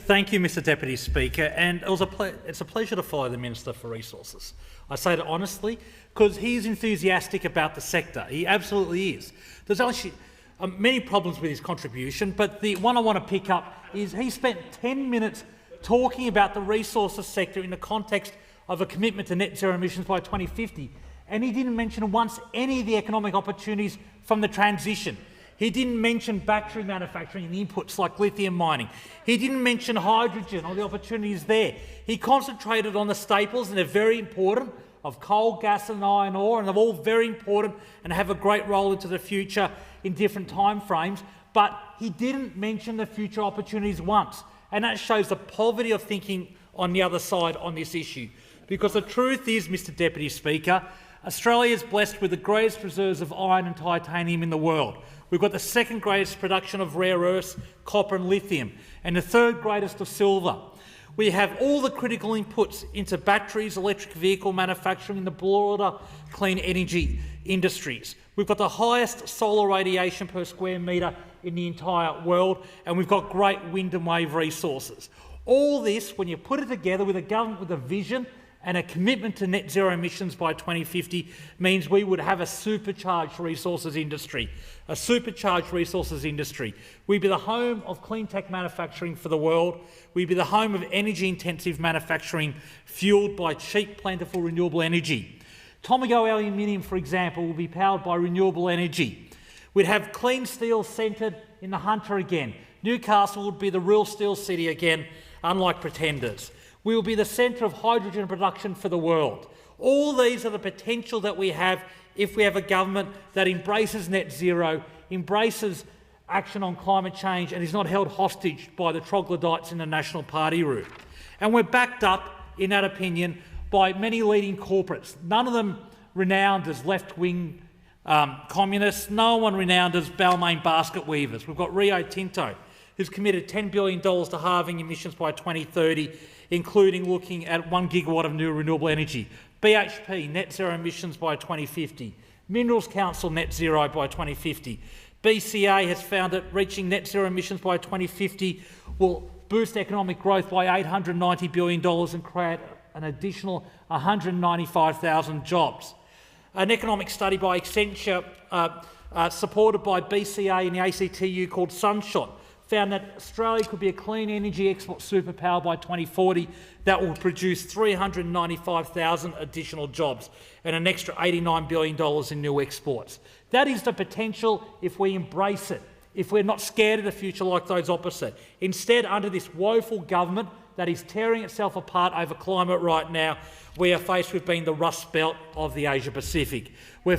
Thank you, Mr Deputy Speaker, and it's a pleasure to follow the Minister for Resources. I say that honestly because he is enthusiastic about the sector. He absolutely is. There's actually many problems with his contribution, but the one I want to pick up is he spent 10 minutes talking about the resources sector in the context of a commitment to net zero emissions by 2050, and he didn't mention once any of the economic opportunities from the transition. He didn't mention battery manufacturing and inputs like lithium mining. He didn't mention hydrogen or the opportunities there. He concentrated on the staples, and they're very important, of coal, gas and iron ore, and they're all very important and have a great role into the future in different time frames, but he didn't mention the future opportunities once. And that shows the poverty of thinking on the other side on this issue. Because the truth is, Mr Deputy Speaker, Australia is blessed with the greatest reserves of iron and titanium in the world. We've got the second greatest production of rare earths, copper and lithium, and the third greatest of silver. We have all the critical inputs into batteries, electric vehicle manufacturing and the broader clean energy industries. We've got the highest solar radiation per square metre in the entire world, and we've got great wind and wave resources. All this, when you put it together with a government with a vision and a commitment to net zero emissions by 2050, means we would have a supercharged resources industry. A supercharged resources industry. We'd be the home of clean tech manufacturing for the world. We'd be the home of energy-intensive manufacturing fuelled by cheap, plentiful, renewable energy. Tomago aluminium, for example, will be powered by renewable energy. We'd have clean steel centred in the Hunter again. Newcastle would be the real steel city again, unlike pretenders. We will be the centre of hydrogen production for the world. All these are the potential that we have if we have a government that embraces net zero, embraces action on climate change and is not held hostage by the troglodytes in the National Party route. And we're backed up, in that opinion, by many leading corporates, none of them renowned as left-wing communists, no one renowned as Balmain basket weavers. We've got Rio Tinto, who's committed $10 billion to halving emissions by 2030, including looking at 1 gigawatt of new renewable energy. BHP, net zero emissions by 2050. Minerals Council, net zero by 2050. BCA has found that reaching net zero emissions by 2050 will boost economic growth by $890 billion and create an additional 195,000 jobs. An economic study by Accenture, supported by BCA and the ACTU, called Sunshot, found that Australia could be a clean energy export superpower by 2040 that will produce 395,000 additional jobs and an extra $89 billion in new exports. That is the potential if we embrace it, if we're not scared of the future like those opposite. Instead, under this woeful government that is tearing itself apart over climate right now, we are faced with being the Rust Belt of the Asia-Pacific. We'll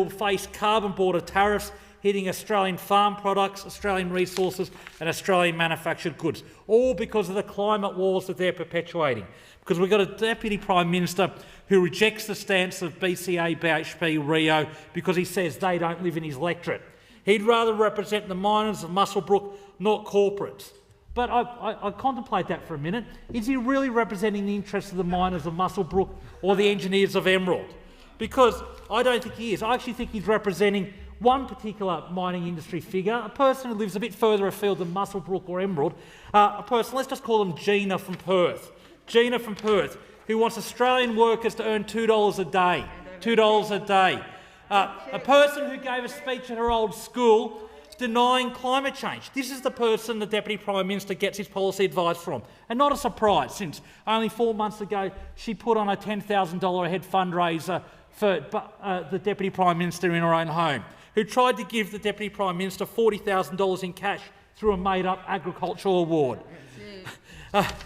face carbon border tariffs hitting Australian farm products, Australian resources and Australian manufactured goods, all because of the climate wars that they're perpetuating. Because we've got a Deputy Prime Minister who rejects the stance of BCA, BHP, Rio, because he says they don't live in his electorate. He'd rather represent the miners of Muswellbrook, not corporates. But I contemplate that for a minute. Is he really representing the interests of the miners of Muswellbrook or the engineers of Emerald? Because I don't think he is. I actually think he's representing one particular mining industry figure, a person who lives a bit further afield than Muswellbrook or Emerald, a person, let's just call them Gina from Perth. Gina from Perth, who wants Australian workers to earn $2 a day. $2 a day. A person who gave a speech at her old school denying climate change. This is the person the Deputy Prime Minister gets his policy advice from. And not a surprise, since only 4 months ago she put on a $10,000 a head fundraiser for the Deputy Prime Minister in her own home, who tried to give the Deputy Prime Minister $40,000 in cash through a made-up agricultural award.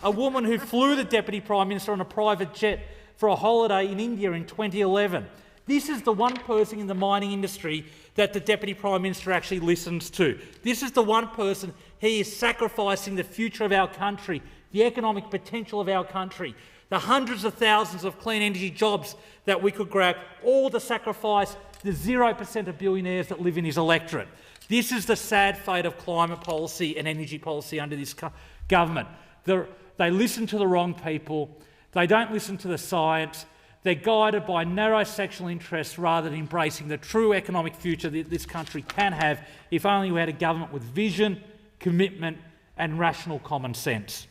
A woman who flew the Deputy Prime Minister on a private jet for a holiday in India in 2011. This is the one person in the mining industry that the Deputy Prime Minister actually listens to. This is the one person he is sacrificing the future of our country, the economic potential of our country, the hundreds of thousands of clean energy jobs that we could grab, all to sacrifice the 0% of billionaires that live in his electorate. This is the sad fate of climate policy and energy policy under this government. They listen to the wrong people. They don't listen to the science. They're guided by narrow sexual interests rather than embracing the true economic future that this country can have if only we had a government with vision, commitment and rational common sense.